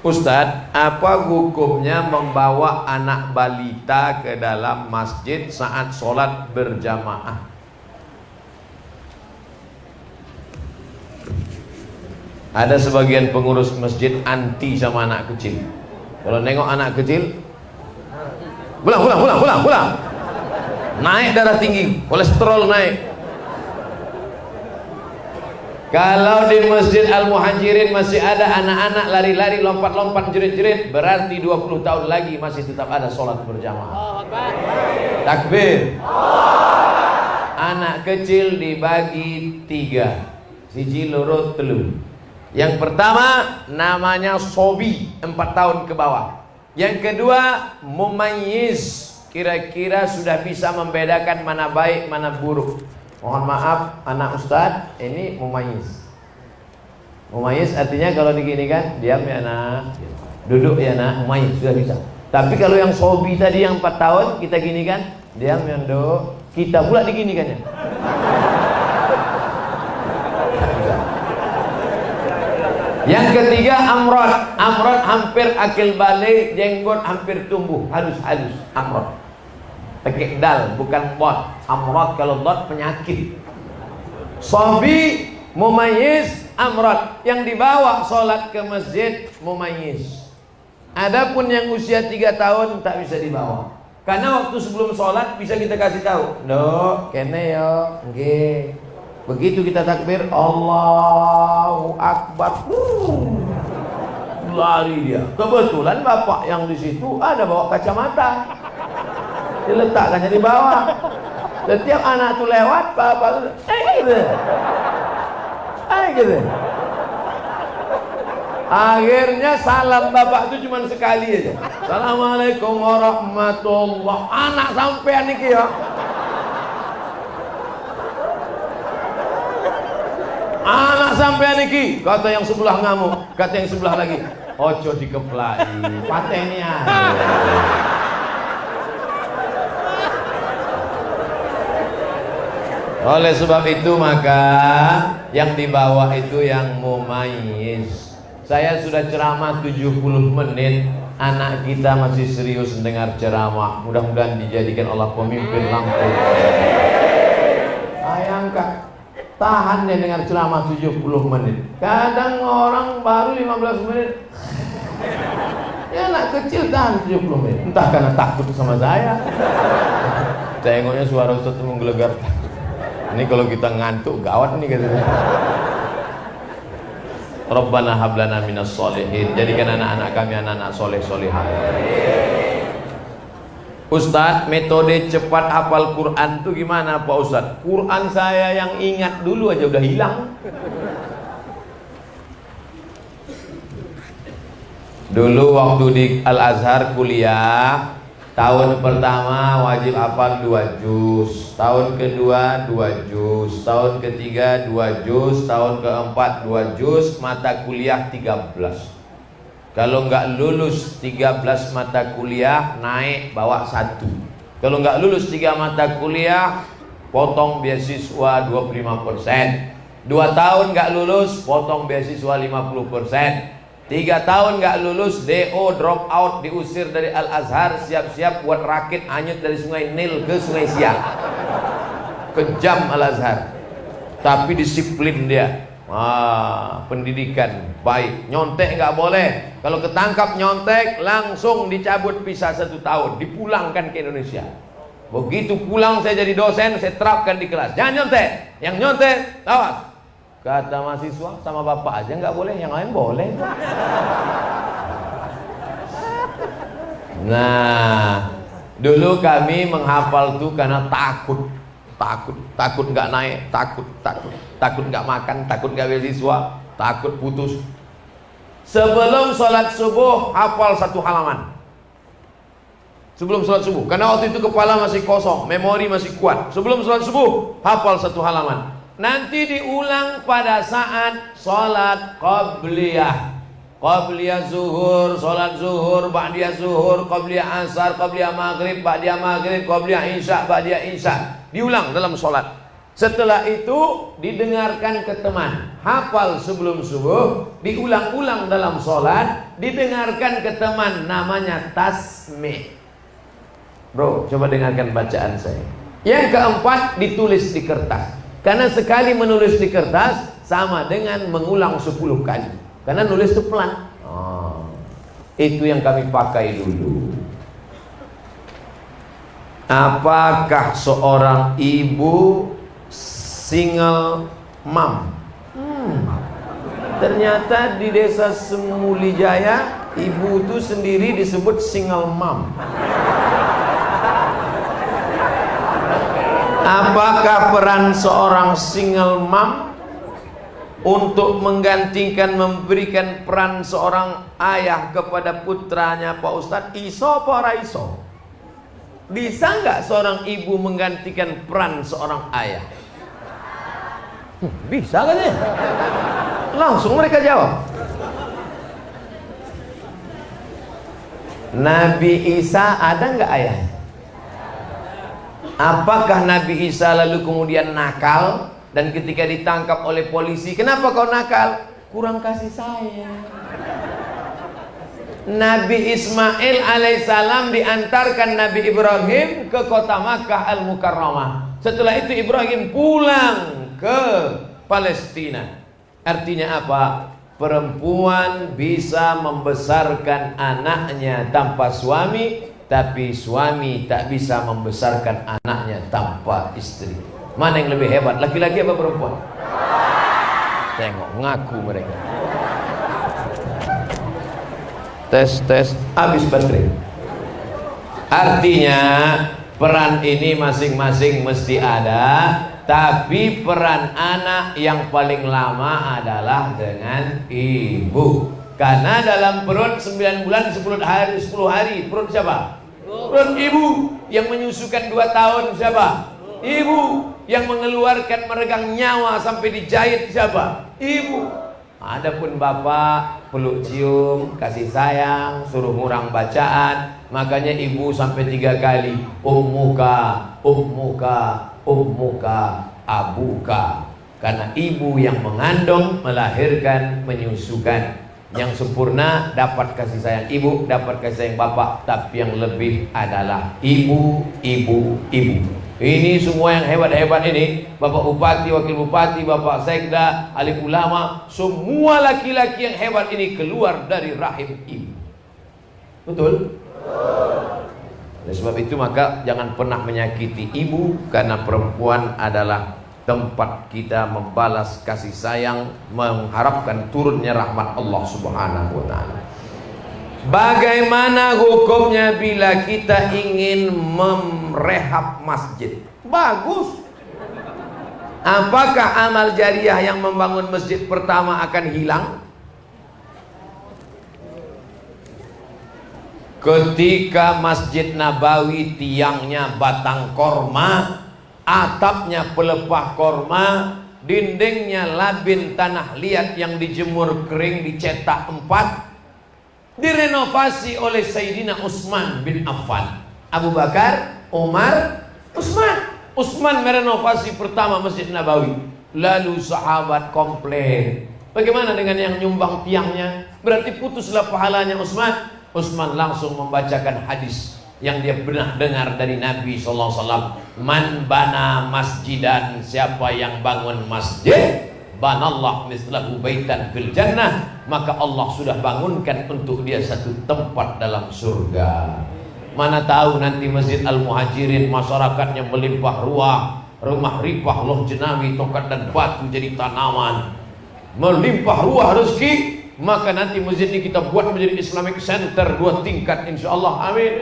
Ustadz, apa hukumnya membawa anak balita ke dalam masjid saat sholat berjamaah? Ada sebagian pengurus masjid anti sama anak kecil. Kalau nengok anak kecil, pulang. Naik darah tinggi, kolesterol naik. Kalau di Masjid Al-Muhajirin masih ada anak-anak lari-lari, lompat-lompat, jerit-jerit, berarti 20 tahun lagi masih tetap ada sholat berjamaah. Takbir. Anak kecil dibagi 3, siji loro telu. Yang pertama namanya sobi, 4 tahun ke bawah. Yang kedua mumayyiz, kira-kira sudah bisa membedakan mana baik mana buruk. Mohon maaf anak ustadz, ini mumayyiz. Mumayyiz artinya kalau diginikan, diam ya nak, duduk ya nak, mumayyiz sudah bisa. Tapi kalau yang sobi tadi yang 4 tahun kita ginikan, diam ya nduk, kita pula diginikannya. Yang ketiga amrod. Amrod hampir akil balik, jenggot hampir tumbuh, halus-halus. Amrod pakai dal bukan bot. Amrod kalau bot penyakit. Sobi, mumayyiz, amrod. Yang dibawa sholat ke masjid mumayyiz. Adapun yang usia 3 tahun tak bisa dibawa. Karena waktu sebelum sholat bisa kita kasih tahu, "Dok, kene yo, nggih." Begitu kita takbir, Allahu Akbar, lari dia. Kebetulan bapak yang di situ ada bawa kacamata, diletakkannya di bawah. Setiap anak tuh lewat, bapak gitu. Akhirnya salam bapak itu cuma sekali aja. Assalamualaikum warahmatullah. Anak sampean niki ya. Anak sampean iki, kata yang sebelah ngamuk, kata yang sebelah lagi, ojo dikeplai, pateni aja. Oleh sebab itu maka yang dibawa itu yang mumayyiz. Saya sudah ceramah 70 menit, anak kita masih serius mendengar ceramah. Mudah-mudahan dijadikan Allah pemimpin lampau. Bayangkan, tahan dia dengar ceramah 70 menit. Kadang orang baru 15 menit. Ya anak kecil tahan 70 menit. Entah karena takut sama saya. Tengoknya suara Ustaz itu menggelegar. Ini kalau kita ngantuk gawat nih katanya. Rabbana hablana minas solihin. Jadikan anak-anak kami anak-anak soleh-solehah. Ustadz, metode cepat hafal Quran itu gimana Pak Ustadz? Quran saya yang ingat dulu aja udah hilang. Dulu waktu di Al-Azhar kuliah, tahun pertama wajib hafal 2 juz, tahun kedua 2 juz, tahun ketiga 2 juz, tahun keempat 2 juz, mata kuliah 13. Kalau nggak lulus 13 mata kuliah, naik bawa 1. Kalau nggak lulus 3 mata kuliah, potong beasiswa 25%. 2 tahun nggak lulus, potong beasiswa 50%. 3 tahun nggak lulus, DO, drop out, diusir dari Al-Azhar, siap-siap buat rakit hanyut dari Sungai Nil ke Sungai Siak. Kejam Al-Azhar, tapi disiplin dia. Pendidikan baik. Nyontek nggak boleh. Kalau ketangkap nyontek langsung dicabut visa 1 tahun, dipulangkan ke Indonesia. Begitu pulang saya jadi dosen, saya terapkan di kelas, jangan nyontek. Yang nyontek awas. Kata mahasiswa, sama bapak aja nggak boleh, yang lain boleh. Nah, dulu kami menghafal tuh karena takut nggak naik, takut nggak makan, takut nggak beasiswa, takut putus. Sebelum sholat subuh hafal 1 halaman. Sebelum sholat subuh, karena waktu itu kepala masih kosong, memori masih kuat. Sebelum sholat subuh hafal 1 halaman. Nanti diulang pada saat sholat qabliyah. Qabliyah zuhur, sholat zuhur, ba'diyah zuhur, qabliyah asar, qabliyah maghrib, ba'diyah maghrib, qabliyah isya, ba'diyah isya. Diulang dalam sholat. Setelah itu didengarkan ke teman, hafal sebelum subuh, diulang-ulang dalam sholat, didengarkan ke teman, namanya tasmih. Bro, coba dengarkan bacaan saya. Yang keempat, ditulis di kertas. Karena sekali menulis di kertas sama dengan mengulang 10 kali. Karena nulis itu pelan. Itu yang kami pakai dulu. Apakah seorang ibu single mom? Ternyata di desa Semulijaya ibu itu sendiri disebut single mom. Apakah peran seorang single mom untuk menggantikan, memberikan peran seorang ayah kepada putranya Pak Ustadz? Iso apa ora iso? Bisa nggak seorang ibu menggantikan peran seorang ayah? Bisa kan ya? Langsung mereka jawab. Nabi Isa ada nggak ayah? Apakah Nabi Isa lalu kemudian nakal? Dan ketika ditangkap oleh polisi, kenapa kau nakal? Kurang kasih sayang. Nabi Ismail alaihissalam diantarkan Nabi Ibrahim ke kota Makkah al-Mukarramah. Setelah itu Ibrahim pulang ke Palestina. Artinya apa? Perempuan bisa membesarkan anaknya tanpa suami, tapi suami tak bisa membesarkan anaknya tanpa istri. Mana yang lebih hebat, laki-laki apa perempuan? Tengok, ngaku mereka. Tes, habis baterai. Artinya peran ini masing-masing mesti ada, tapi peran anak yang paling lama adalah dengan ibu. Karena dalam perut 9 bulan 10 hari perut siapa? Perut ibu. Yang menyusukan 2 tahun siapa? Ibu. Yang mengeluarkan meregang nyawa sampai dijahit siapa? Ibu. Adapun bapak peluk cium, kasih sayang, suruh ngurang bacaan. Makanya ibu sampai 3 kali ummuka, ummuka, ummuka, abuka. Karena ibu yang mengandung, melahirkan, menyusukan. Yang sempurna dapat kasih sayang ibu, dapat kasih sayang bapak, tapi yang lebih adalah ibu, ibu, ibu. Ini semua yang hebat-hebat ini, Bapak Bupati, Wakil Bupati, Bapak Sekda, alim ulama, semua laki-laki yang hebat ini keluar dari rahim ibu. Betul? Oleh sebab itu maka jangan pernah menyakiti ibu, karena perempuan adalah tempat kita membalas kasih sayang, mengharapkan turunnya rahmat Allah Subhanahu wa taala. Bagaimana hukumnya bila kita ingin merehab masjid? Bagus. Apakah amal jariah yang membangun masjid pertama akan hilang? Ketika Masjid Nabawi tiangnya batang korma, atapnya pelepah korma, dindingnya labin tanah liat yang dijemur kering, dicetak 4, direnovasi oleh Sayyidina Utsman bin Affan. Abu Bakar, Umar, Utsman. Utsman merenovasi pertama Masjid Nabawi. Lalu sahabat komplain, bagaimana dengan yang nyumbang tiangnya? Berarti putuslah pahalanya Utsman. Utsman langsung membacakan hadis yang dia pernah dengar dari Nabi SAW. Man bana masjidan, siapa yang bangun masjid, banallah mislahu baitan fil jannah, maka Allah sudah bangunkan untuk dia satu tempat dalam surga. Mana tahu nanti Masjid Al-Muhajirin masyarakatnya melimpah ruah, rumah ripah loh jenawi, tongkat dan batu jadi tanaman, melimpah ruah rezeki. Maka nanti masjid ini kita buat menjadi Islamic Center 2 tingkat insyaallah. Amin.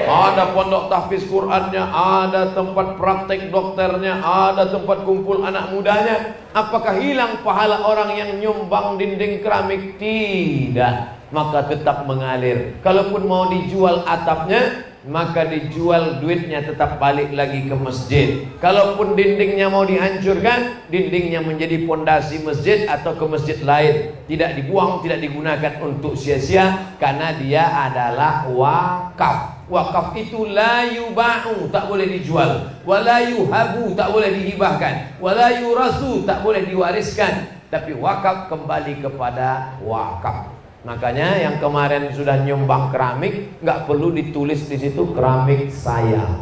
Ada pondok tahfiz Qur'annya, ada tempat praktek dokternya, ada tempat kumpul anak mudanya. Apakah hilang pahala orang yang nyumbang dinding keramik? Tidak. Maka tetap mengalir. Kalaupun mau dijual atapnya, maka dijual, duitnya tetap balik lagi ke masjid. Kalaupun dindingnya mau dihancurkan, dindingnya menjadi pondasi masjid atau ke masjid lain, tidak dibuang, tidak digunakan untuk sia-sia, karena dia adalah wakaf. Wakaf itu la yuba'u, tak boleh dijual, wala yuhabu, tak boleh dihibahkan, wala yurasu, tak boleh diwariskan, tapi wakaf kembali kepada wakaf. Makanya yang kemarin sudah nyumbang keramik, nggak perlu ditulis di situ keramik saya.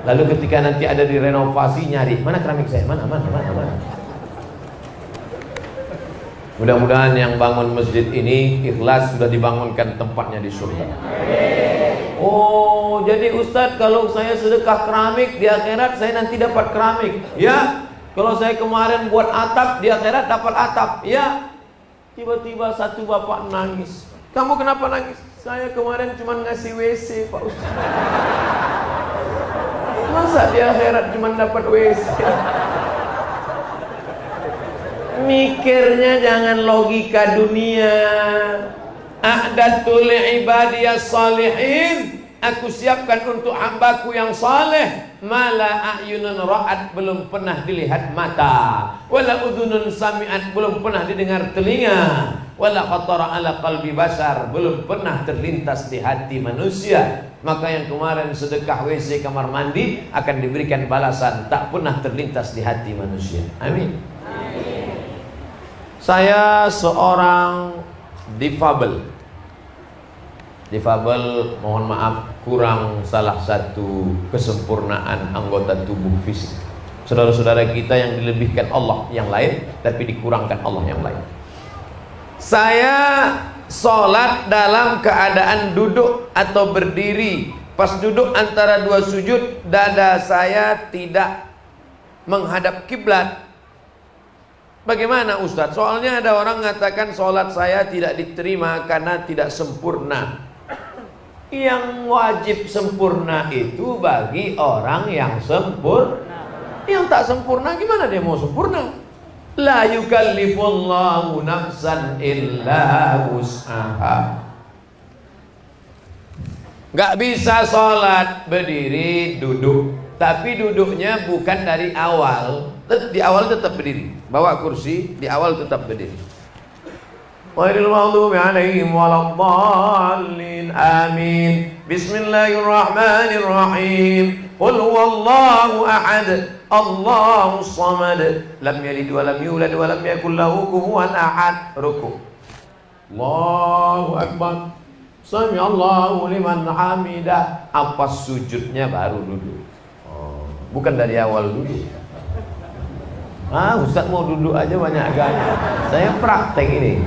Lalu ketika nanti ada direnovasi, nyari mana keramik saya, mana. Mudah-mudahan yang bangun masjid ini ikhlas, sudah dibangunkan tempatnya di surga. Oh, jadi Ustadz, kalau saya sedekah keramik, di akhirat saya nanti dapat keramik. Ya, kalau saya kemarin buat atap, di akhirat dapat atap. Ya. Tiba-tiba satu bapak nangis. Kamu kenapa nangis? Saya kemarin cuma ngasih WC, Pak Ustadz. Masa di akhirat cuma dapat WC? Mikirnya jangan logika dunia. A'dadtu li'ibadiyas salihin, aku siapkan untuk hambaku yang saleh, mala a'yunun ra'at, belum pernah dilihat mata, wala udhunun sami'at, belum pernah didengar telinga, wala khatara ala qalbi basar, belum pernah terlintas di hati manusia. Maka yang kemarin sedekah WC kamar mandi akan diberikan balasan tak pernah terlintas di hati manusia. Amin. Saya seorang difabel. Difabel, mohon maaf, kurang salah satu kesempurnaan anggota tubuh fisik. Saudara-saudara kita yang dilebihkan Allah yang lain, tapi dikurangkan Allah yang lain. Saya sholat dalam keadaan duduk atau berdiri. Pas duduk antara dua sujud, dada saya tidak menghadap kiblat. Bagaimana Ustadz? Soalnya ada orang mengatakan sholat saya tidak diterima karena tidak sempurna. Yang wajib sempurna itu bagi orang yang sempurna. Yang tak sempurna gimana dia mau sempurna? La yukallifullahu nafsan illa wus'aha. Gak bisa sholat berdiri duduk, tapi duduknya bukan dari awal. Di awal tetap berdiri, bawa kursi, di awal tetap berdiri. Ghairil maghdubi 'alaihim waladdallin. Amin. Bismillahirrahmanirrahim. Qul huwallahu ahad, Allahus samad, lam yalid wa lam yulad wa lam yakul lahu kufuwan ahad. Ruku'. Allahu akbar. Sami Allahu liman hamidah. Apa sujudnya baru duduk. Bukan dari awal duduk. Ustaz mau duduk aja banyak gaya. Saya praktek ini.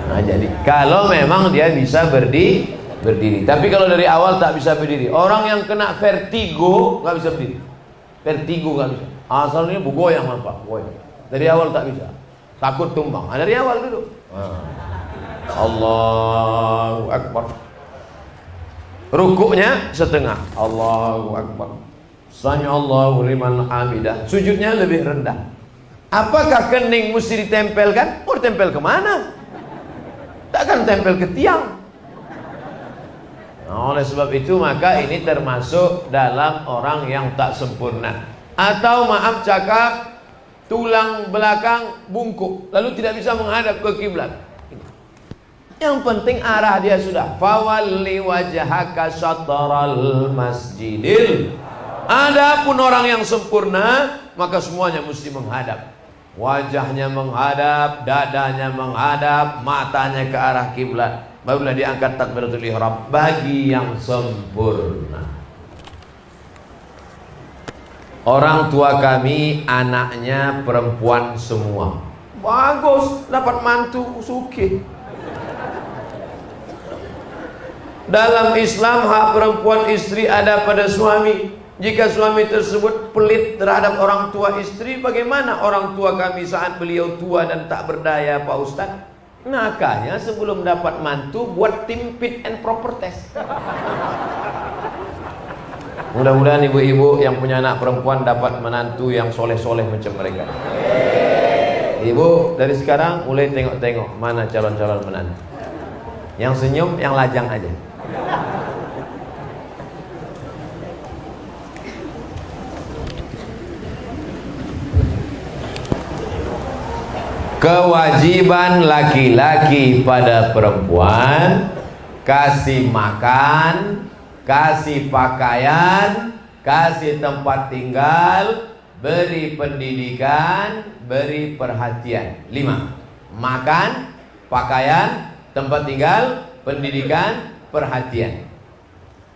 Nah, jadi kalau memang dia bisa berdiri. Tapi kalau dari awal tak bisa berdiri. Orang yang kena vertigo nggak bisa berdiri. Vertigo nggak bisa. Asalnya goyang apa? Goyang. Dari awal tak bisa. Takut tumbang. Dari awal duduk. Allahu akbar. Rukuknya setengah. Allahu akbar. Sami Allahu liman hamidah. Sujudnya lebih rendah. Apakah kening mesti ditempelkan? Mau ditempel kemana? Takkan tempel ke tiang. Nah, oleh sebab itu maka ini termasuk dalam orang yang tak sempurna. Atau maaf cakap, tulang belakang bungkuk, lalu tidak bisa menghadap ke kiblat. Yang penting arah dia sudah. Fawalli wajhaka syatral masjidil. Adapun orang yang sempurna, maka semuanya mesti menghadap. Wajahnya menghadap, dadanya menghadap, matanya ke arah kiblat. Barulah diangkat takbiratul ihram bagi yang sempurna. Orang tua kami anaknya perempuan semua. Bagus, dapat mantu sugih. Dalam Islam hak perempuan istri ada pada suami. Jika suami tersebut pelit terhadap orang tua istri, bagaimana orang tua kami saat beliau tua dan tak berdaya, Pak Ustadz? Makanya sebelum dapat mantu buat tim fit and proper test. Mudah-mudahan ibu-ibu yang punya anak perempuan dapat menantu yang soleh-soleh macam mereka. Ibu dari sekarang mulai tengok-tengok mana calon-calon menantu. Yang senyum, yang lajang aja. Kewajiban laki-laki pada perempuan: kasih makan, kasih pakaian, kasih tempat tinggal, beri pendidikan, beri perhatian. 5. Makan, pakaian, tempat tinggal, pendidikan, perhatian.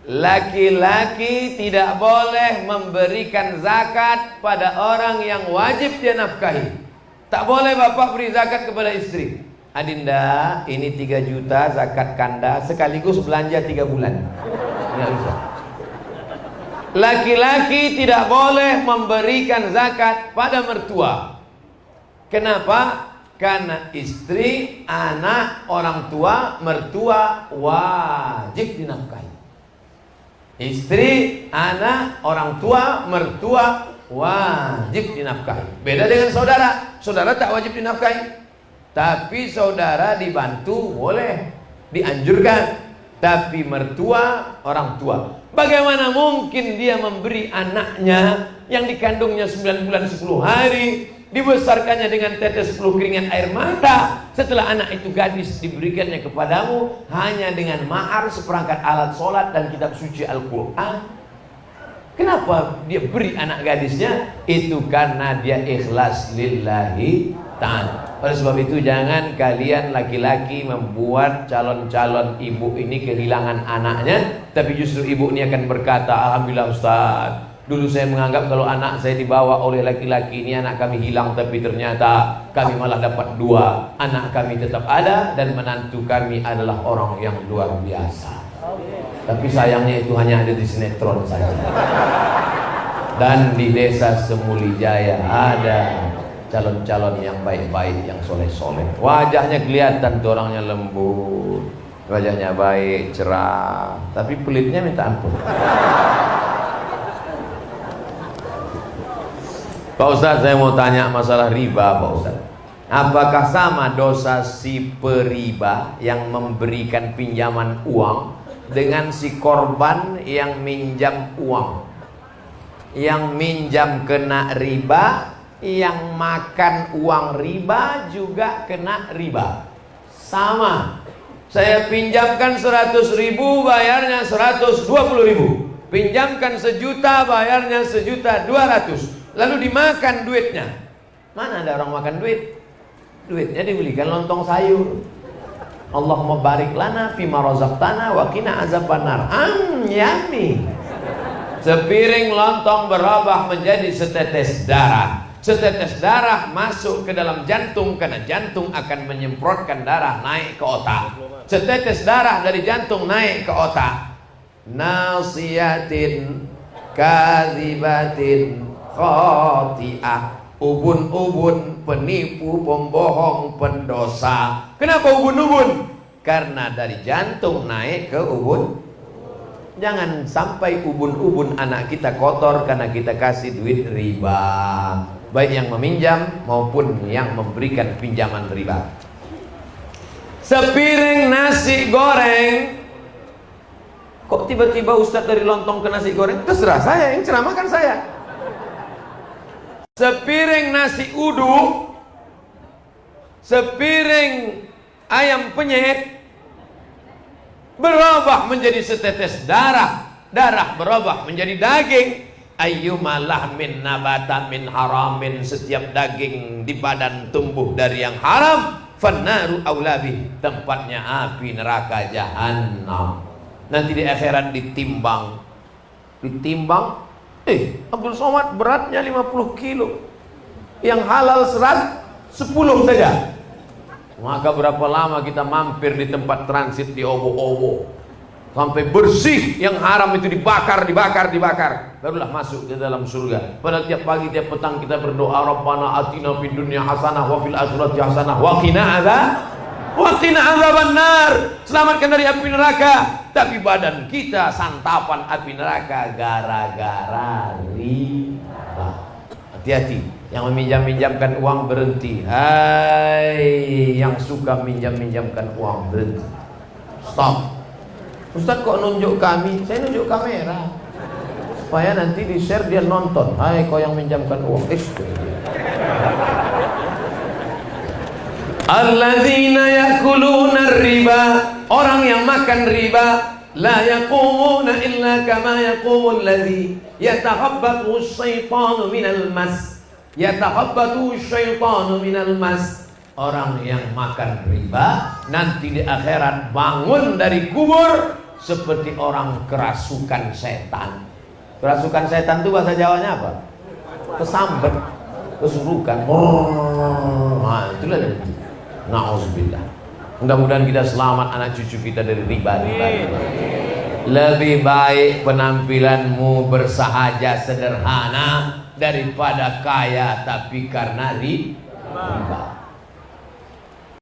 Laki-laki tidak boleh memberikan zakat pada orang yang wajib dia nafkahi. Tak boleh bapak beri zakat kepada istri. Adinda, ini 3 juta zakat kanda, sekaligus belanja 3 bulan. Nggak bisa. Laki-laki tidak boleh memberikan zakat pada mertua. Kenapa? Karena istri, anak, orang tua, mertua wajib dinafkahi. Istri, anak, orang tua, mertua wajib dinafkahi. Beda dengan saudara. Saudara tak wajib dinafkahi, tapi saudara dibantu boleh, dianjurkan. Tapi mertua, orang tua, bagaimana mungkin dia memberi anaknya yang dikandungnya 9 bulan 10 hari, dibesarkannya dengan tetes 10 keringat air mata, setelah anak itu gadis diberikannya kepadamu hanya dengan mahar seperangkat alat sholat dan kitab suci Al-Quran? Kenapa dia beri anak gadisnya? Itu karena dia ikhlas lillahi ta'ala. Oleh sebab itu jangan kalian laki-laki membuat calon-calon ibu ini kehilangan anaknya, tapi justru ibu ini akan berkata, alhamdulillah Ustaz, dulu saya menganggap kalau anak saya dibawa oleh laki-laki ini anak kami hilang, tapi ternyata kami malah dapat 2. Anak kami tetap ada dan menantu kami adalah orang yang luar biasa. Tapi sayangnya itu hanya ada di sinetron saja. Dan di desa Semulijaya ada calon-calon yang baik-baik, yang soleh-soleh. Wajahnya kelihatan tuh orangnya lembut, wajahnya baik, cerah, tapi pelitnya minta ampun. Pak Ustadz, saya mau tanya masalah riba Pak Ustadz. Apakah sama dosa si periba yang memberikan pinjaman uang dengan si korban yang minjam uang? Yang minjam kena riba, yang makan uang riba juga kena riba. Sama. Saya pinjamkan 100.000, bayarnya 120.000. Pinjamkan 1 juta, bayarnya 1.200.000. Lalu dimakan duitnya. Mana ada orang makan duit? Duitnya dibelikan lontong sayur. Allahumma barik lana fima razaqtana wa qina azabannar. Yummy. Sepiring lontong berubah menjadi setetes darah. Setetes darah masuk ke dalam jantung karena jantung akan menyemprotkan darah naik ke otak. Setetes darah dari jantung naik ke otak. Nasiyatin kadzibatin khati'ah. Ubun-ubun, penipu, pembohong, pendosa. Kenapa ubun-ubun? Karena dari jantung naik ke ubun. Jangan sampai ubun-ubun anak kita kotor karena kita kasih duit riba, baik yang meminjam maupun yang memberikan pinjaman riba. Sepiring nasi goreng. Kok tiba-tiba Ustadz dari lontong ke nasi goreng? Terserah saya, yang ceramahkan saya. Sepiring nasi uduk, sepiring ayam penyet berubah menjadi setetes darah, darah berubah menjadi daging. Ayyuma lahmin nabata min haramin, setiap daging di badan tumbuh dari yang haram, fannaru aulabi, tempatnya api neraka jahanam. Nanti di akhirat ditimbang. Abdul Somad beratnya 50 kilo, yang halal 10 saja. Maka berapa lama kita mampir di tempat transit di Obo-Obo sampai bersih, yang haram itu dibakar, barulah masuk ke dalam surga. Pada tiap pagi tiap petang kita berdoa, Rabbana atina fid dunya hasanah wa fil akhirati hasanah wa qina adzabannar. Selamatkan dari api neraka. Tapi badan kita santapan api neraka gara-gara riba. Hati-hati, yang meminjam-minjamkan uang berhenti. Hai, yang suka minjam-minjamkan uang berhenti. Stop. Ustaz kok nunjuk kami? Saya nunjuk kamera supaya nanti di share dia nonton. Hai kau yang minjamkan uang. Alladzina yakuluna riba, orang yang makan riba, la yaqumuna illa kama yaqumul ladzi yatakhabbathu asyaitanu minal mas. Yatakhabbathu asyaitanu minal mas. Orang yang makan riba nanti di akhirat bangun dari kubur seperti orang kerasukan setan. Kerasukan setan itu bahasa Jawanya apa? Kesambet, kesurukan. Nah, itulah dari itu. Na'udzubillah. Mudah-mudahan kita selamat, anak cucu kita dari riba. Lebih baik penampilanmu bersahaja sederhana daripada kaya tapi karena riba.